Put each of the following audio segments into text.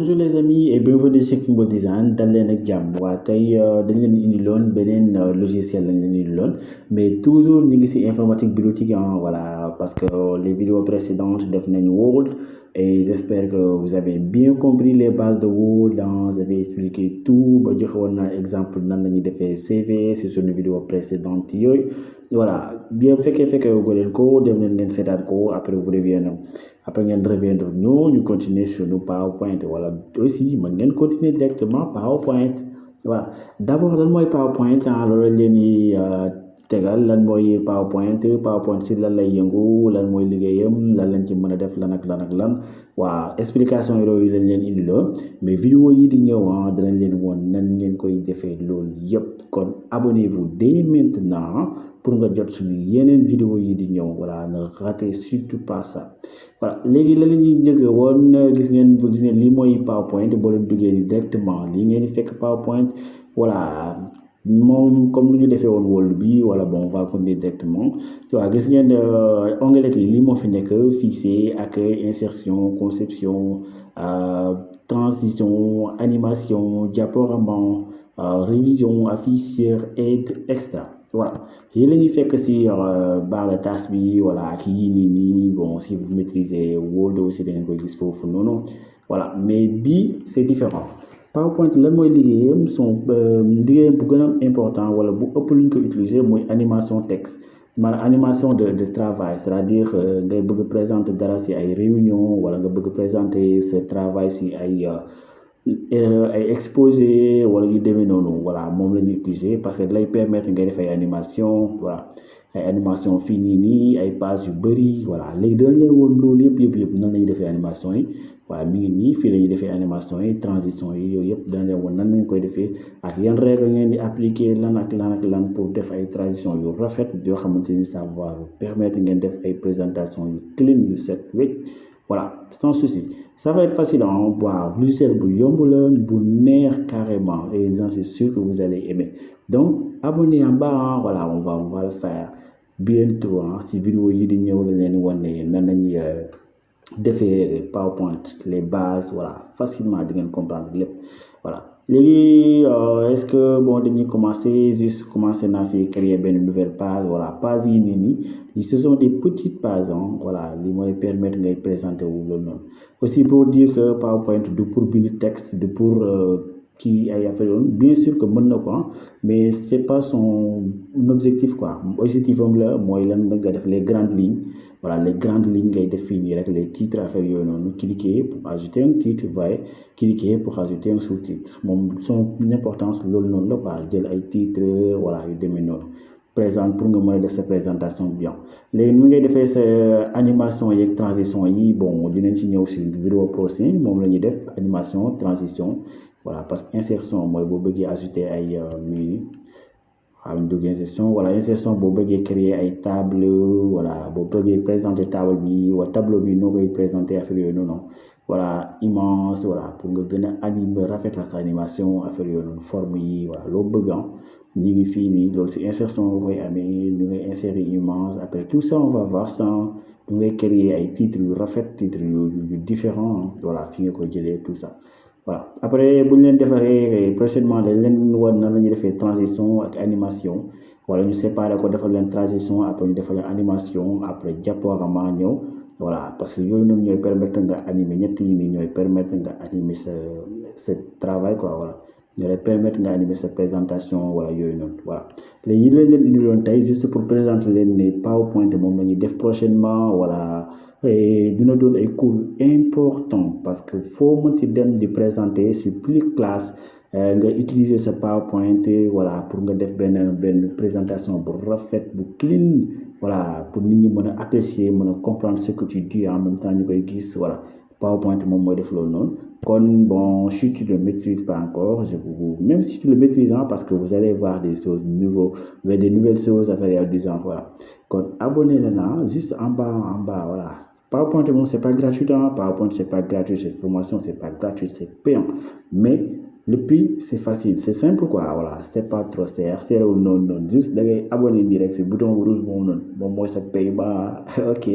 Bonjour les amis et bienvenue chez Kimbo Design dal leen ak jàmm waa tey dañ leen indiloon beneen logiciel lañ leen indiloon mais toujours ñu ngi ci informatique bureautique voilà parce que les vidéos précédentes def nañ Word et j'espère que vous avez bien compris les bases de Word j'avais expliqué tout ba joxe woon naa exemple nan la ñuy defee CV ci suñu vidéo précédente yooyu voilà bien fekkee wu leen ko dem leen ngeen seetaan ko après vous reviendrez après ngeen reviendre ñu continuer sur nos PowerPoint wala aussi mën ngeen continuer directement PowerPoint voilà d'abord lan mooy PowerPoint loolu lañ leen di tegal lan mooy PowerPoint si lan lay yëngu lan mooy liggéeyam lan lañ ci mën a def lan ak lan waa explication yooyu lañ leen indi lool mais vidéo yi di ñëw danañ leen woon nan ngeen koy defee loolu yëpp kon abonnez-vous dès maintenant pour nga jot suñu yeneen vidéo yi di ñëw voilà ne ratez surtout pas ça voilà léegi la ñuy njëkk woon gis ngeen lii mooy PowerPoint boo leen duggee ni directement lii ngeen di fekk PowerPoint voilà moom comme ni ñu defee woon Word bi wala bon on va continuer directement waaw gis ngeen onglet yi lii moo fi nekk fichier accueil insertion conception transition animation diaporama révision afficheur aide extra voilà yii la ñuy fekk ci barre de tâche bi voilà ak yii nii bon si vous maîtrisez Word aussi da ngeen koy gis foofu noonu voilà mais bii c'est différent PowerPoint lan mooy liggéeyam liggéeyam bu gën a important wala bu ëpp lu ñu ko utiliser mooy animation texte maanaam animation de travail c'est-à-dire ngay bëgg présenter dara ci ay réunion wala nga bëgg présenter ce travail ci ay exposé wala yu demee noonu voilà moom la ñuy utiliser parce que lay permettre ngay def ay animation voilà ay animation fii nii ay pages yu bëri voilà léegi dana leen woon loolu yëpp nan la ñuy defee animation yi waaye mi ngi nii fii la ñuy defee animation yi transition yi yooyu yëpp dana leen woon nan lañ koy defee ak yan règle ngeen di appliquer lan ak lan pour def ay transition yu rafet yoo xamante ni ça va vous permettre ngeen def ay présentation yu clean yu set wecc voilà sans souci ça va être facile waaw logiciel bu yomb la bu neex carrément et j'en suis sûr que vous allez aimer donc abonnez en bas voilà on va le faire bientôt ci vidéo yi di ñëw la leen wan ne nan lañuy defee PowerPoint les bases voilà facilement di ngeen comprendre lépp voilà léegi est-ce que bon dañuy commencer naa fi créer benn nouvelle page voilà page yi nii ce sont des petites pages voilà li mooy permettre ngay présenter wu loolu noonu aussi pour dire que PowerPoint du pour bind texte du pour kii ay affaire yoon bien sûr que mën na ko mais c'est pas son objectif quoi objectif am la mooy lan nga def les grandes lignes voilà les grandes lignes ngay def fii nii rek les titres affaire yooyu noonu cliquer pour ajouter un titre voyez cliquer pour ajouter un sous-titre moom son importance loolu noonu la quoi jël ay titres voilà yu demee noonu présente pour nga mën a def sa présentation bien léegi ni ngay defee sa animation yeeg transition yi bon dinañ ci ñëw si vidéo prochaine moom la ñuy def animation transition voilà parce que insertion mooy boo bëggee ajouter ay insertion voilà insertion boo bëggee créer ay table voilà boo bëggee présenter table bi wala tableau bi noo koy présenter affaire yooyu noonu voilà immense voilà pour nga gën a animer rafetal sa animation affaire yooyu noonu forme yi voilà loo bëgg ñi ngi fii nii loolu si insertion nga koy amee ñu ngay insérer immense après tout ça on va voir ça ñu ngay créer ay titres yu rafet titres yu différents voilà fi nga koy jëlee tout ça voilà après bu ñu leen defaree prochainement dañ leen war na la ñuy defee transition ak animation wala ñu séparer ko defal leen transition après ñu defal leen animation après diaporama ñëw voilà parce que yooyu ñoom ñooy permettre nga animer ñett yi nii ñooy permettre nga animer sa travail quoi voilà ñoo lay permettre nga animer sa présentation wala yooyu noonu voilà léegi leen indiloon tey juste pour présenter leen ne PowerPoint moom la ñuy def prochainement voilà dina doon ay cours important parce que foo mën ci dem di présenter c'est plus classe nga utiliser sa PowerPoint voilà pour nga def benn présentation bu rafet bu clean voilà pour nit ñi mën a apprécier mën a comprendre ce que tu dis en même temps ñu koy gis voilà PowerPoint moom mooy def loolu noonu kon bon si tu ne le maîtrises pas encore même si tu le maîtrises parce que vous allez voir des choses des nouvelles choses à faire du genre voilà kon abonnez là juste en bas voilà PowerPoint moom c'est pas gratuit PowerPoint c'est pas gratuit cette formation c'est pas gratuit c'est payant mais Le prix, c'est facile, c'est simple quoi, voilà, c'est pas trop cher, c'est non, non, juste da ngay abonné direct, c'est bouton rouge bon moi ça paye pas, ok,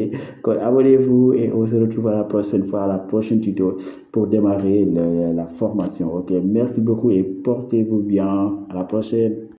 abonnez-vous et on se retrouve à la prochaine fois, à la prochaine tuto pour démarrer la formation, ok, merci beaucoup et portez-vous bien, à la prochaine.